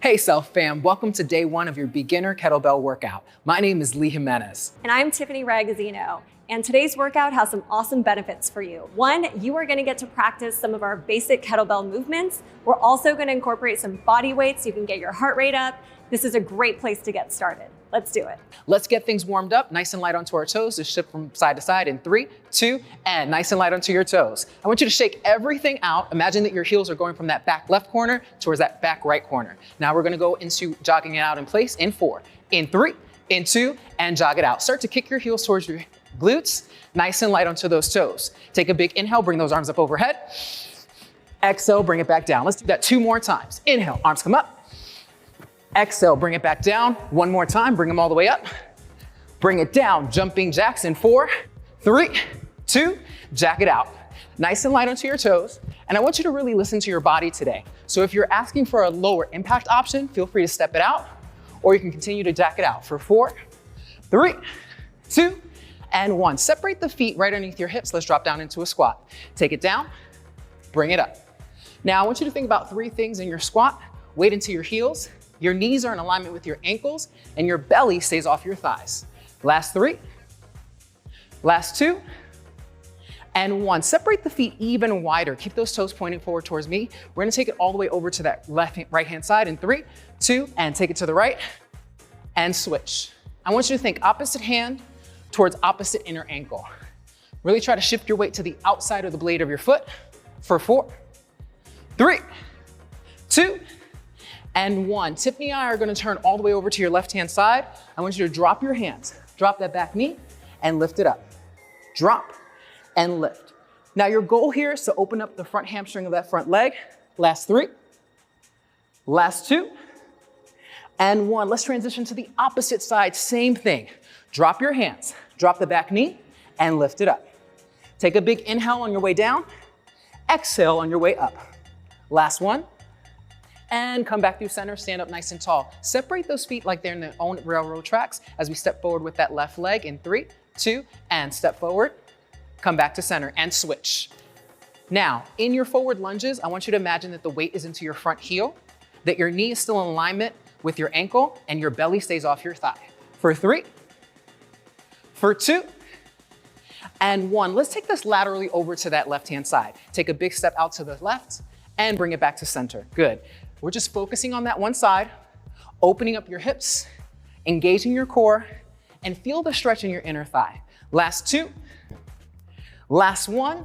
Hey Self Fam, welcome to day one of your beginner kettlebell workout. My name is Lee Jimenez. And I'm Tiffany Ragazzino. And today's workout has some awesome benefits for you. One, you are gonna get to practice some of our basic kettlebell movements. We're also gonna incorporate some body weight so you can get your heart rate up. This is a great place to get started. Let's do it. Let's get things warmed up, nice and light onto our toes. Just shift from side to side in 3, 2, and nice and light onto your toes. I want you to shake everything out. Imagine that your heels are going from that back left corner towards that back right corner. Now we're gonna go into jogging it out in place in 4, in 3, in 2, and jog it out. Start to kick your heels towards your glutes, nice and light onto those toes. Take a big inhale, bring those arms up overhead. Exhale, bring it back down. Let's do that 2 more times. Inhale, arms come up. Exhale, bring it back down. 1 more time, bring them all the way up. Bring it down, jumping jacks in 4, 3, 2, jack it out. Nice and light onto your toes. And I want you to really listen to your body today. So if you're asking for a lower impact option, feel free to step it out, or you can continue to jack it out for 4, 3, 2, and 1. Separate the feet right underneath your hips. Let's drop down into a squat. Take it down, bring it up. Now I want you to think about 3 things in your squat. Weight into your heels. Your knees are in alignment with your ankles and your belly stays off your thighs. Last 3, last 2, and 1. Separate the feet even wider. Keep those toes pointing forward towards me. We're gonna take it all the way over to that right-hand side in 3, 2, and take it to the right and switch. I want you to think opposite hand towards opposite inner ankle. Really try to shift your weight to the outside of the blade of your foot for 4, 3, 2, and 1. Tiffany and I are gonna turn all the way over to your left-hand side. I want you to drop your hands. Drop that back knee and lift it up. Drop and lift. Now your goal here is to open up the front hamstring of that front leg. Last 3, last 2, and 1. Let's transition to the opposite side, same thing. Drop your hands, drop the back knee and lift it up. Take a big inhale on your way down, exhale on your way up. Last 1. And come back through center, stand up nice and tall. Separate those feet like they're in their own railroad tracks as we step forward with that left leg in 3, 2, and step forward. Come back to center and switch. Now, in your forward lunges, I want you to imagine that the weight is into your front heel, that your knee is still in alignment with your ankle, and your belly stays off your thigh. For 3, for 2, and 1. Let's take this laterally over to that left-hand side. Take a big step out to the left and bring it back to center. Good. We're just focusing on that one side, opening up your hips, engaging your core, and feel the stretch in your inner thigh. Last 2, last 1,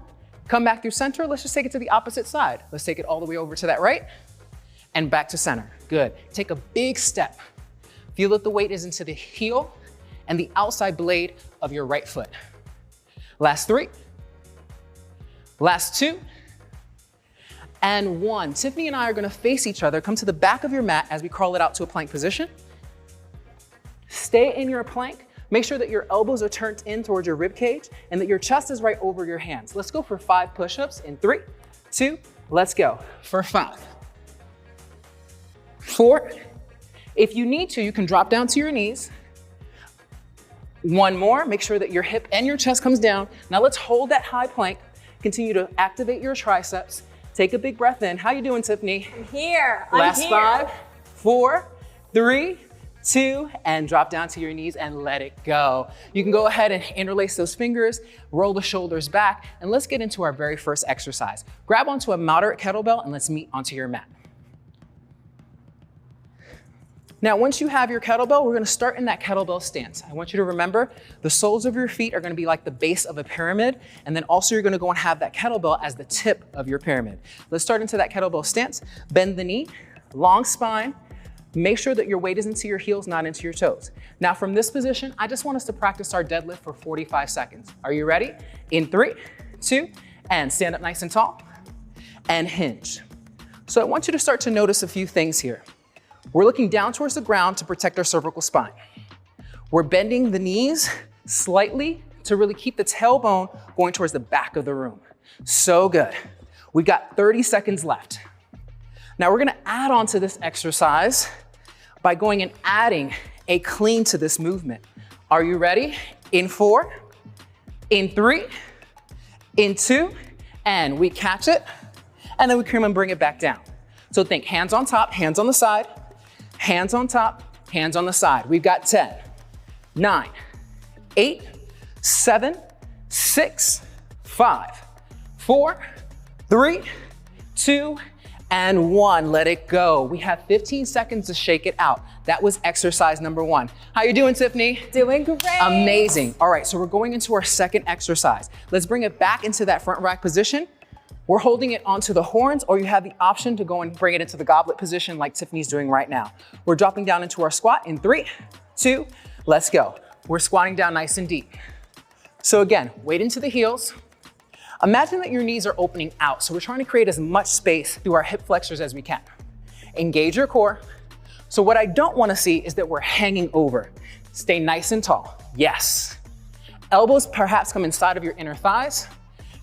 come back through center. Let's just take it to the opposite side. Let's take it all the way over to that right and back to center. Good. Take a big step. Feel that the weight is into the heel and the outside blade of your right foot. Last 3, last 2, and 1. Tiffany and I are gonna face each other. Come to the back of your mat as we crawl it out to a plank position. Stay in your plank. Make sure that your elbows are turned in towards your rib cage and that your chest is right over your hands. Let's go for 5 push-ups in 3, 2, let's go. For 5, 4. If you need to, you can drop down to your knees. 1 more, make sure that your hip and your chest comes down. Now let's hold that high plank. Continue to activate your triceps. Take a big breath in. How you doing, Tiffany? I'm here. Last 5, 4, 3, 2, and drop down to your knees and let it go. You can go ahead and interlace those fingers, roll the shoulders back, and let's get into our very first exercise. Grab onto a moderate kettlebell and let's meet onto your mat. Now, once you have your kettlebell, we're gonna start in that kettlebell stance. I want you to remember the soles of your feet are gonna be like the base of a pyramid, and then also you're gonna go and have that kettlebell as the tip of your pyramid. Let's start into that kettlebell stance. Bend the knee, long spine. Make sure that your weight is into your heels, not into your toes. Now from this position, I just want us to practice our deadlift for 45 seconds. Are you ready? In 3, 2, and stand up nice and tall, and hinge. So I want you to start to notice a few things here. We're looking down towards the ground to protect our cervical spine. We're bending the knees slightly to really keep the tailbone going towards the back of the room. So good. We've got 30 seconds left. Now we're gonna add on to this exercise by going and adding a clean to this movement. Are you ready? In 4, in 3, in 2, and we catch it, and then we come and bring it back down. So think hands on top, hands on the side, Hands on top, hands on the side. We've got 10, 9, 8, 7, 6, 5, 4, 3, 2, and 1. Let it go. We have 15 seconds to shake it out. That was exercise number 1. How you doing, Tiffany? Doing great. Amazing. All right, so we're going into our second exercise. Let's bring it back into that front rack position. We're holding it onto the horns, or you have the option to go and bring it into the goblet position like Tiffany's doing right now. We're dropping down into our squat in 3, 2, let's go. We're squatting down nice and deep. So again, weight into the heels. Imagine that your knees are opening out. So we're trying to create as much space through our hip flexors as we can. Engage your core. So what I don't want to see is that we're hanging over. Stay nice and tall. Yes. Elbows perhaps come inside of your inner thighs.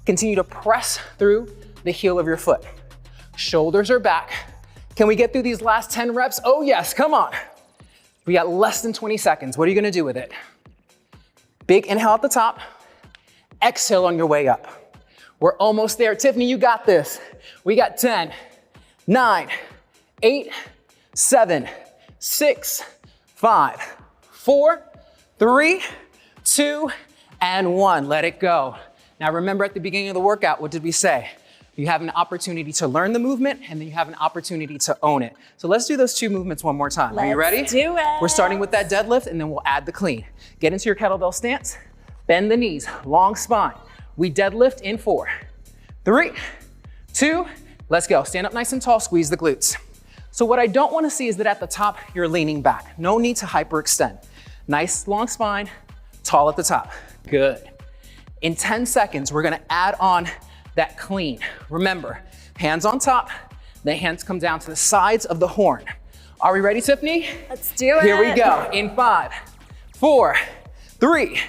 Continue to press through the heel of your foot. Shoulders are back. Can we get through these last 10 reps? Oh yes, come on. We got less than 20 seconds. What are you gonna do with it? Big inhale at the top. Exhale on your way up. We're almost there. Tiffany, you got this. We got 10, 9, 8, 7, 6, 5, 4, 3, 2, and 1. Let it go. Now remember at the beginning of the workout, what did we say? You have an opportunity to learn the movement and then you have an opportunity to own it. So let's do those 2 movements one more time. Are you ready? Let's do it. We're starting with that deadlift and then we'll add the clean. Get into your kettlebell stance, bend the knees, long spine. We deadlift in 4, 3, 2, let's go. Stand up nice and tall, squeeze the glutes. So what I don't want to see is that at the top, you're leaning back. No need to hyperextend. Nice long spine, tall at the top. Good. In 10 seconds, we're gonna add on that clean. Remember, hands on top, the hands come down to the sides of the horn. Are we ready, Tiffany? Let's do it. Here we go. In 5, 4, 3,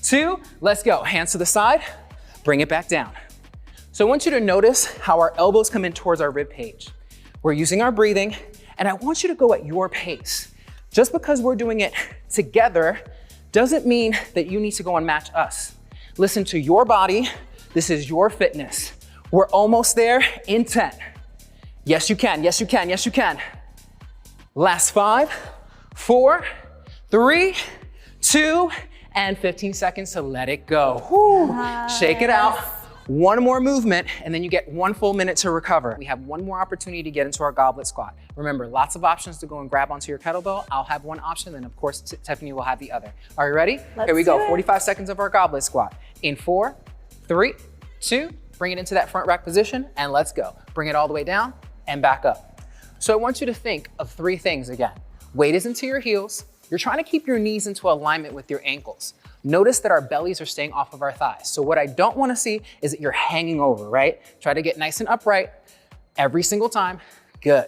2, let's go. Hands to the side, bring it back down. So I want you to notice how our elbows come in towards our rib cage. We're using our breathing, and I want you to go at your pace. Just because we're doing it together doesn't mean that you need to go and match us. Listen to your body. This is your fitness. We're almost there in 10. Yes, you can. Yes, you can. Yes, you can. Last 5, 4, 3, 2, and 15 seconds to let it go. Woo. Shake it out. 1 more movement, and then you get 1 full minute to recover. We have 1 more opportunity to get into our goblet squat. Remember, lots of options to go and grab onto your kettlebell. I'll have 1 option, and of course, Tiffany will have the other. Are you ready? Here we go, 45 seconds of our goblet squat. In 4, 3, 2, bring it into that front rack position, and let's go. Bring it all the way down and back up. So I want you to think of 3 things again. Weight is into your heels. You're trying to keep your knees into alignment with your ankles. Notice that our bellies are staying off of our thighs. So what I don't want to see is that you're hanging over, right? Try to get nice and upright every single time. Good.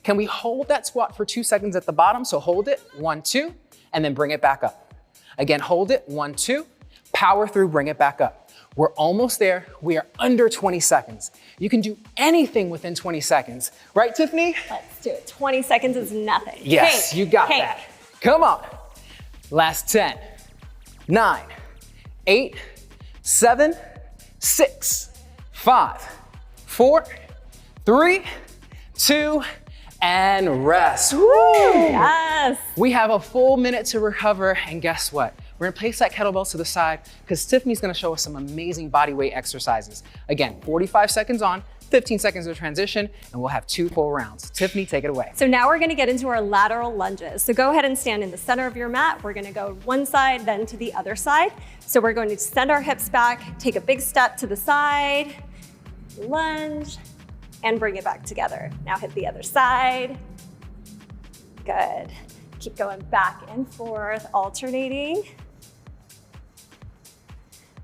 Can we hold that squat for 2 seconds at the bottom? So hold it, 1, 2, and then bring it back up. Again, hold it, 1, 2, power through, bring it back up. We're almost there. We are under 20 seconds. You can do anything within 20 seconds. Right, Tiffany? Let's do it. 20 seconds is nothing. Yes, you got that. Come on. Last 10, 9, 8, 7, 6, 5, 4, 3, 2, and rest. Woo! Yes. We have a full minute to recover, and guess what? We're gonna place that kettlebell to the side because Tiffany's gonna show us some amazing body weight exercises. Again, 45 seconds on, 15 seconds of transition, and we'll have 2 full rounds. Tiffany, take it away. So now we're gonna get into our lateral lunges. So go ahead and stand in the center of your mat. We're gonna go one side, then to the other side. So we're going to send our hips back, take a big step to the side, lunge, and bring it back together. Now hit the other side. Good. Keep going back and forth, alternating.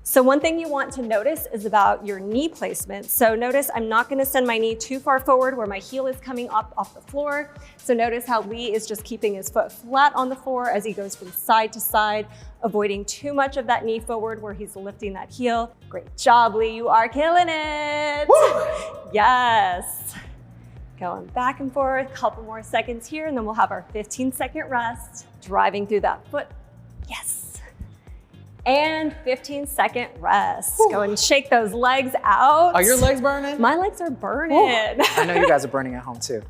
So one thing you want to notice is about your knee placement. So notice I'm not gonna send my knee too far forward where my heel is coming up off the floor. So notice how Lee is just keeping his foot flat on the floor as he goes from side to side, avoiding too much of that knee forward where he's lifting that heel. Great job, Lee, you are killing it. Woo! Yes. Going back and forth, couple more seconds here, and then we'll have our 15-second rest. Driving through that foot, yes. And 15-second rest. Whew. Go and shake those legs out. Are your legs burning? My legs are burning. Whew. I know you guys are burning at home too.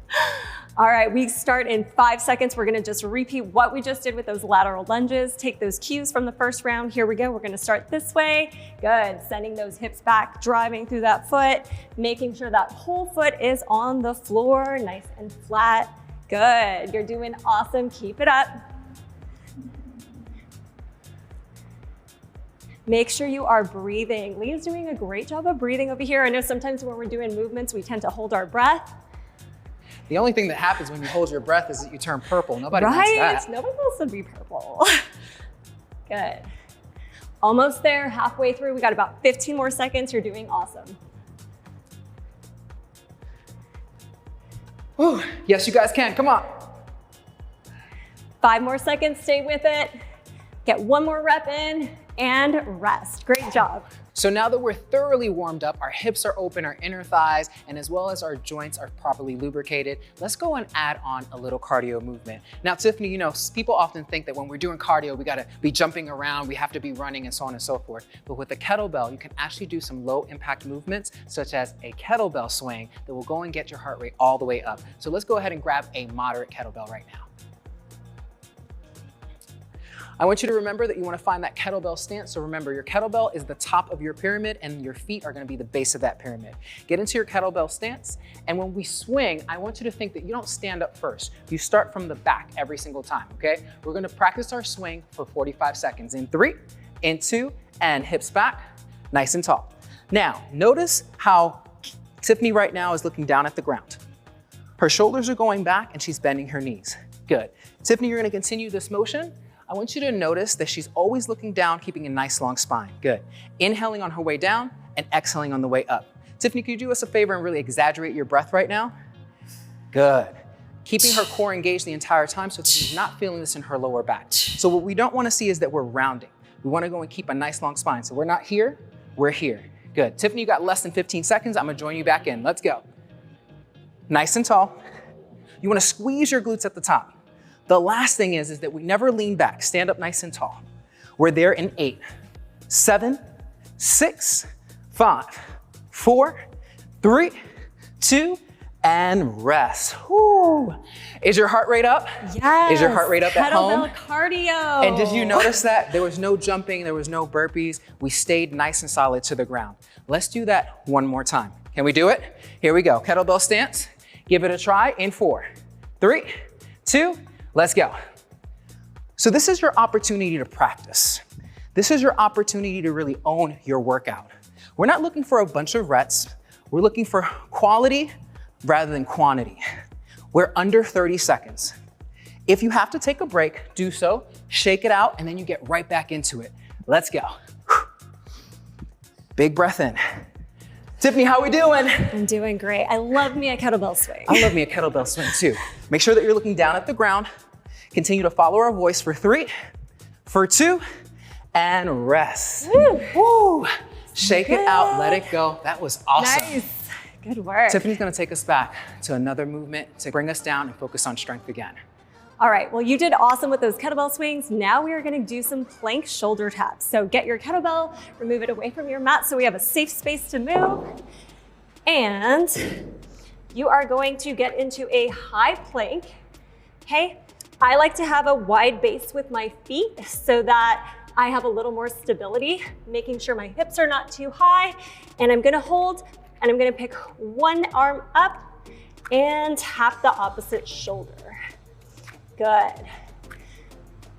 All right, we start in 5 seconds. We're gonna just repeat what we just did with those lateral lunges. Take those cues from the first round. Here we go, we're gonna start this way. Good, sending those hips back, driving through that foot, making sure that whole foot is on the floor, nice and flat. Good, you're doing awesome, keep it up. Make sure you are breathing. Lee's doing a great job of breathing over here. I know sometimes when we're doing movements, we tend to hold our breath. The only thing that happens when you hold your breath is that you turn purple. Nobody wants that. Nobody wants to be purple. Good. Almost there, halfway through. We got about 15 more seconds. You're doing awesome. Whew. Yes, you guys can, come on. 5 more seconds, stay with it. Get 1 more rep in and rest. Great job. So now that we're thoroughly warmed up, our hips are open, our inner thighs, and as well as our joints are properly lubricated, let's go and add on a little cardio movement. Now, Tiffany, you know, people often think that when we're doing cardio, we gotta be jumping around, we have to be running and so on and so forth. But with the kettlebell, you can actually do some low impact movements, such as a kettlebell swing that will go and get your heart rate all the way up. So let's go ahead and grab a moderate kettlebell right now. I want you to remember that you want to find that kettlebell stance. So remember, your kettlebell is the top of your pyramid and your feet are going to be the base of that pyramid. Get into your kettlebell stance. And when we swing, I want you to think that you don't stand up first. You start from the back every single time, okay? We're going to practice our swing for 45 seconds. In 3, in 2, and hips back, nice and tall. Now, notice how Tiffany right now is looking down at the ground. Her shoulders are going back and she's bending her knees. Good. Tiffany, you're going to continue this motion. I want you to notice that she's always looking down, keeping a nice long spine. Good. Inhaling on her way down and exhaling on the way up. Tiffany, could you do us a favor and really exaggerate your breath right now? Good. Keeping her core engaged the entire time so that she's not feeling this in her lower back. So what we don't want to see is that we're rounding. We want to go and keep a nice long spine. So we're not here, we're here. Good. Tiffany, you got less than 15 seconds. I'm going to join you back in. Let's go. Nice and tall. You want to squeeze your glutes at the top. The last thing is that we never lean back. Stand up nice and tall. We're there in 8, 7, 6, 5, 4, 3, 2, and rest. Whew. Is your heart rate up? Yes. Is your heart rate up at home? Kettlebell cardio. And did you notice that? There was no jumping, there was no burpees. We stayed nice and solid to the ground. Let's do that one more time. Can we do it? Here we go. Kettlebell stance. Give it a try in 4, 3, 2, let's go. So this is your opportunity to practice. This is your opportunity to really own your workout. We're not looking for a bunch of reps. We're looking for quality rather than quantity. We're under 30 seconds. If you have to take a break, do so, shake it out, and then you get right back into it. Let's go. Big breath in. Tiffany, how we doing? I'm doing great. I love me a kettlebell swing. I love me a kettlebell swing too. Make sure that you're looking down at the ground. Continue to follow our voice for 3, for 2, and rest. Woo. Woo. Shake it out, let it go. That was awesome. Nice. Good work. Tiffany's gonna take us back to another movement to bring us down and focus on strength again. All right, well, you did awesome with those kettlebell swings. Now we are gonna do some plank shoulder taps. So get your kettlebell, remove it away from your mat so we have a safe space to move. And you are going to get into a high plank. Okay, I like to have a wide base with my feet so that I have a little more stability, making sure my hips are not too high. And I'm gonna hold, and I'm gonna pick one arm up and tap the opposite shoulder. Good.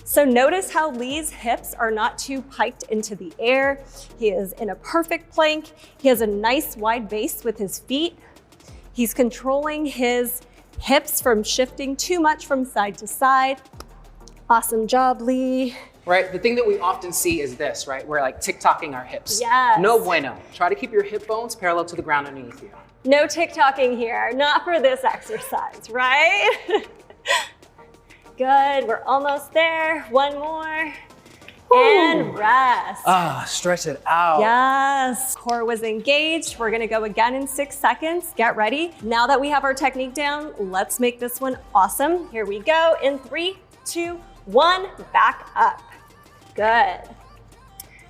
So notice how Lee's hips are not too piked into the air. He is in a perfect plank. He has a nice wide base with his feet. He's controlling his hips from shifting too much from side to side. Awesome job, Lee. Right, the thing that we often see is this, right? We're like tick-tocking our hips. Yes. No bueno. Try to keep your hip bones parallel to the ground underneath you. No tick-tocking here, not for this exercise, right? Good, we're almost there. One more. Ooh. And rest. Ah, stretch it out. Yes, core was engaged. We're gonna go again in 6 seconds. Get ready. Now that we have our technique down, let's make this one awesome. Here we go. In 3, 2, 1, back up. Good.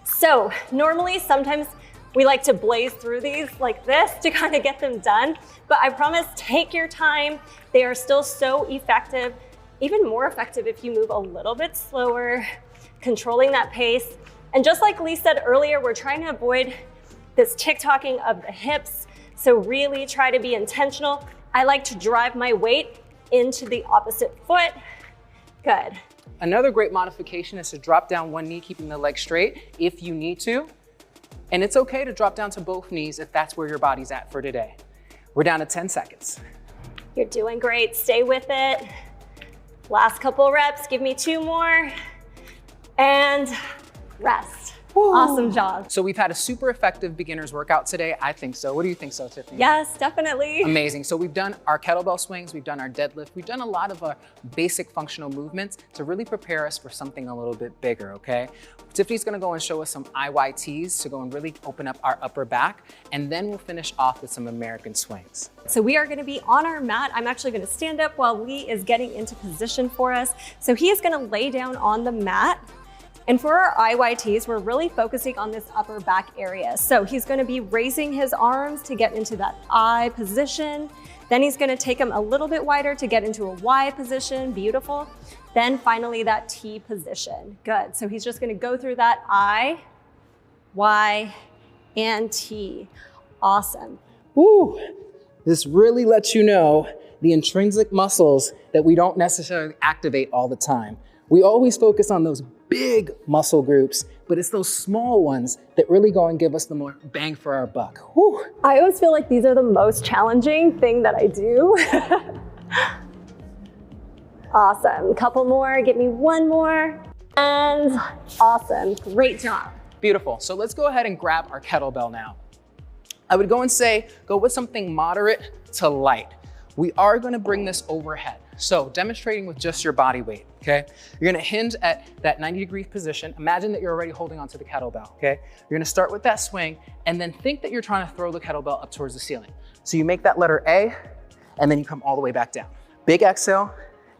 So normally, sometimes We like to blaze through these like this to kind of get them done. But I promise, take your time. They are still so effective, even more effective if you move a little bit slower, controlling that pace. And just like Lee said earlier, we're trying to avoid this tick-tocking of the hips. So really try to be intentional. I like to drive my weight into the opposite foot. Good. Another great modification is to drop down one knee, keeping the leg straight if you need to. And it's okay to drop down to both knees if that's where your body's at for today. We're down to 10 seconds. You're doing great, stay with it. Last couple reps, give me 2 more. And rest. Woo. Awesome job. So we've had a super effective beginner's workout today. I think so. What do you think so, Tiffany? Yes, definitely. Amazing. So we've done our kettlebell swings, we've done our deadlift, we've done a lot of our basic functional movements to really prepare us for something a little bit bigger, okay? Tiffany's gonna go and show us some IYTs to go and really open up our upper back, and then we'll finish off with some American swings. So we are gonna be on our mat. I'm actually gonna stand up while Lee is getting into position for us. So he is gonna lay down on the mat. And for our IYTs, we're really focusing on this upper back area. So he's gonna be raising his arms to get into that I position. Then he's gonna take them a little bit wider to get into a Y position, beautiful. Then finally that T position, good. So he's just gonna go through that I, Y, and T, awesome. Woo! This really lets you know the intrinsic muscles that we don't necessarily activate all the time. We always focus on those big muscle groups, but it's those small ones that really go and give us the more bang for our buck. Whew. I always feel like these are the most challenging thing that I do. Awesome, couple more, get me 1 more. And awesome, great job. Beautiful, so let's go ahead and grab our kettlebell now. I would go and say, go with something moderate to light. We are gonna bring this overhead. So demonstrating with just your body weight, okay? You're gonna hinge at that 90-degree position. Imagine that you're already holding onto the kettlebell, okay? You're gonna start with that swing and then think that you're trying to throw the kettlebell up towards the ceiling. So you make that letter A and then you come all the way back down. Big exhale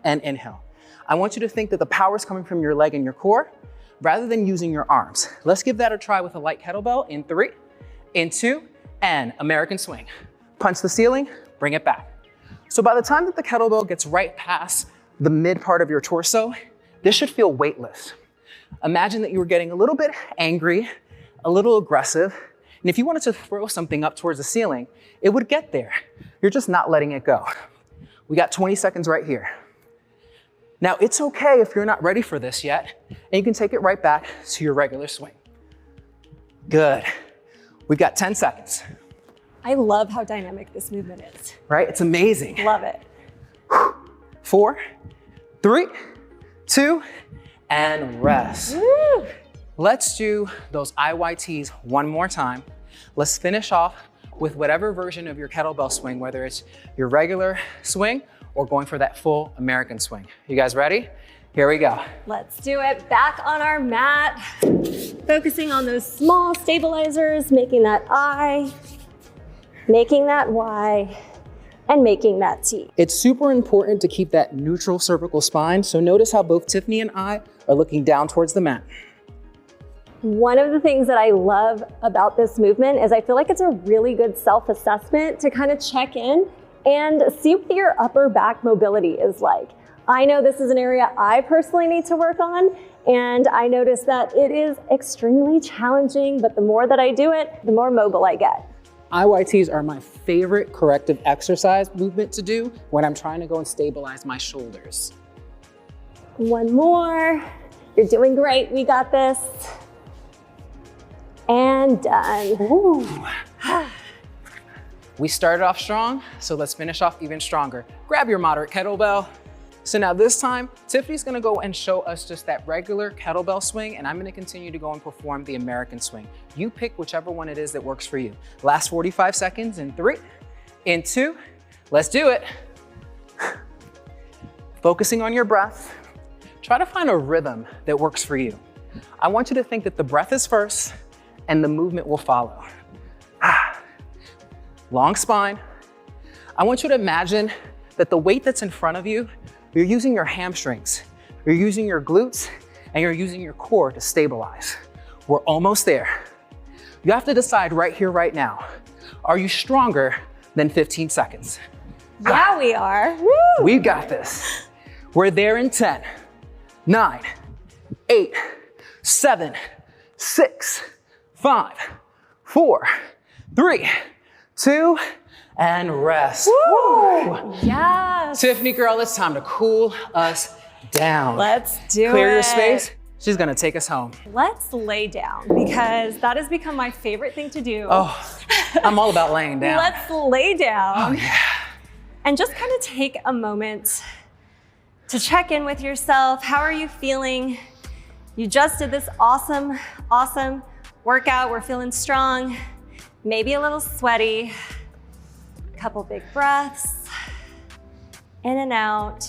and inhale. I want you to think that the power is coming from your leg and your core rather than using your arms. Let's give that a try with a light kettlebell in 3, in 2, and American swing. Punch the ceiling, bring it back. So by the time that the kettlebell gets right past the mid part of your torso, this should feel weightless. Imagine that you were getting a little bit angry, a little aggressive, and if you wanted to throw something up towards the ceiling, it would get there. You're just not letting it go. We got 20 seconds right here. Now it's okay if you're not ready for this yet, and you can take it right back to your regular swing. Good. We've got 10 seconds. I love how dynamic this movement is. Right? It's amazing. Love it. 4, 3, 2, and rest. Woo. Let's do those IYTs one more time. Let's finish off with whatever version of your kettlebell swing, whether it's your regular swing or going for that full American swing. You guys ready? Here we go. Let's do it. Back on our mat. Focusing on those small stabilizers, making that I, making that Y, and making that T. It's super important to keep that neutral cervical spine. So notice how both Tiffany and I are looking down towards the mat. One of the things that I love about this movement is I feel like it's a really good self-assessment to kind of check in and see what your upper back mobility is like. I know this is an area I personally need to work on, and I notice that it is extremely challenging, but the more that I do it, the more mobile I get. IYTs are my favorite corrective exercise movement to do when I'm trying to go and stabilize my shoulders. One more. You're doing great. We got this. And done. Ooh. We started off strong, so let's finish off even stronger. Grab your moderate kettlebell. So now this time, Tiffany's gonna go and show us just that regular kettlebell swing, and I'm gonna continue to go and perform the American swing. You pick whichever one it is that works for you. Last 45 seconds in 3, in 2, let's do it. Focusing on your breath. Try to find a rhythm that works for you. I want you to think that the breath is first and the movement will follow. Long spine. I want you to imagine that the weight that's in front of you, you're using your hamstrings, you're using your glutes, and you're using your core to stabilize. We're almost there. You have to decide right here, right now. Are you stronger than 15 seconds? Yeah, we are. Woo! We got this. We're there in 10, 9, 8, 7, 6, 5, 4, 3, 2, and rest. Woo! Yes. Tiffany girl, it's time to cool us down. Let's do Clear it. your space. She's gonna take us home. Let's lay down because that has become my favorite thing to do. Oh, I'm all about laying down. Let's lay down. Oh yeah. And just kind of take a moment to check in with yourself. How are you feeling? You just did this awesome workout. We're feeling strong, maybe a little sweaty. Couple big breaths, in and out.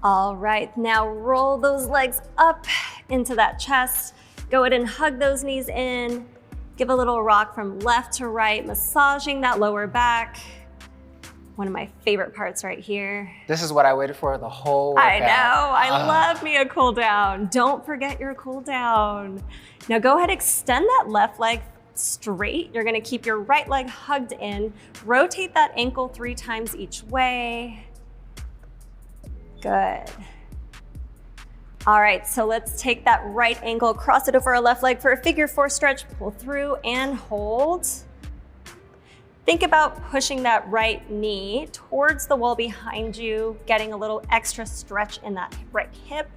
All right, now roll those legs up into that chest. Go ahead and hug those knees in. Give a little rock from left to right, massaging that lower back. One of my favorite parts right here. This is what I waited for the whole workout. I know, I love me a cool down. Don't forget your cool down. Now go ahead, extend that left leg straight. You're gonna keep your right leg hugged in. Rotate that ankle 3 times each way. Good. All right, so let's take that right ankle, cross it over our left leg for a figure 4 stretch. Pull through and hold. Think about pushing that right knee towards the wall behind you, getting a little extra stretch in that right hip.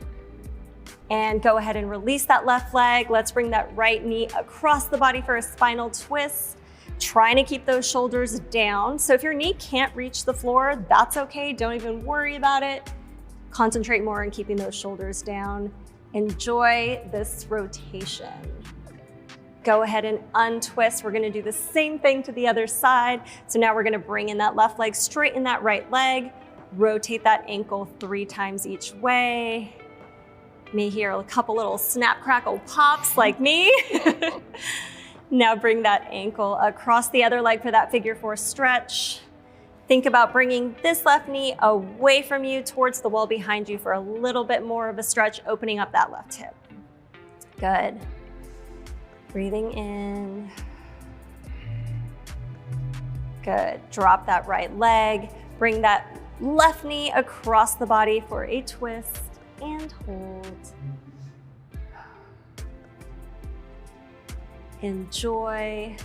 And go ahead and release that left leg. Let's bring that right knee across the body for a spinal twist. Trying to keep those shoulders down. So if your knee can't reach the floor, that's okay. Don't even worry about it. Concentrate more on keeping those shoulders down. Enjoy this rotation. Go ahead and untwist. We're gonna do the same thing to the other side. So now we're gonna bring in that left leg, straighten that right leg, rotate that ankle 3 times each way. May hear a couple little snap, crackle pops like me. Now bring that ankle across the other leg for that figure 4 stretch. Think about bringing this left knee away from you towards the wall behind you for a little bit more of a stretch, opening up that left hip. Good. Breathing in. Good. Drop that right leg. Bring that left knee across the body for a twist and hold. Enjoy.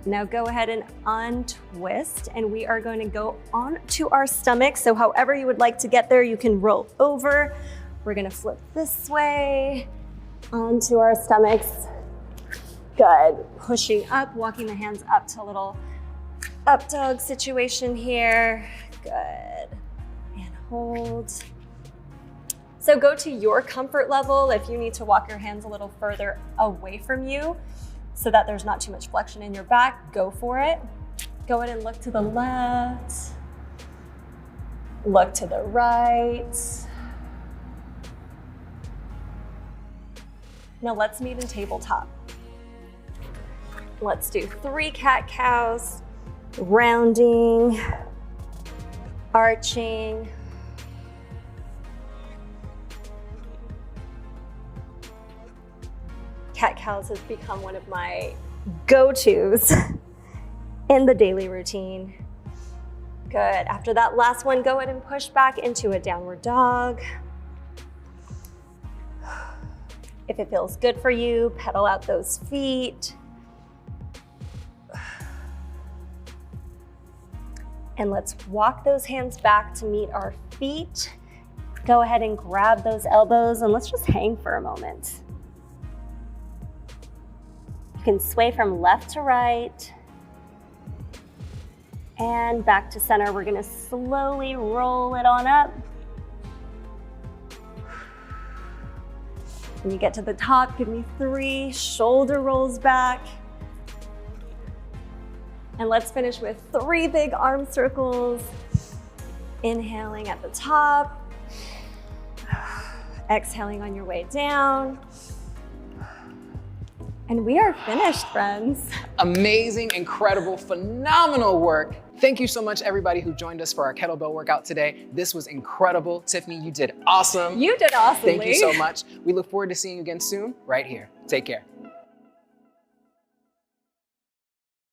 Now go ahead and untwist, and we are going to go on to our stomach. So however you would like to get there, you can roll over. We're gonna flip this way onto our stomachs. Good. Pushing up, walking the hands up to a little up dog situation here. Good. And hold. So go to your comfort level. If you need to walk your hands a little further away from you so that there's not too much flexion in your back, go for it. Go ahead and look to the left. Look to the right. Now let's meet in tabletop. Let's do 3 cat-cows, rounding, arching. Cat-cows has become one of my go-tos in the daily routine. Good. After that last one, go ahead and push back into a downward dog. If it feels good for you, pedal out those feet. And let's walk those hands back to meet our feet. Go ahead and grab those elbows and let's just hang for a moment. You can sway from left to right and back to center. We're gonna slowly roll it on up. When you get to the top, give me 3 shoulder rolls back. And let's finish with 3 big arm circles. Inhaling at the top. Exhaling on your way down. And we are finished, friends. Amazing, incredible, phenomenal work. Thank you so much, everybody who joined us for our kettlebell workout today. This was incredible. Tiffany, you did awesome. You did awesomely. Thank you so much. We look forward to seeing you again soon, right here. Take care.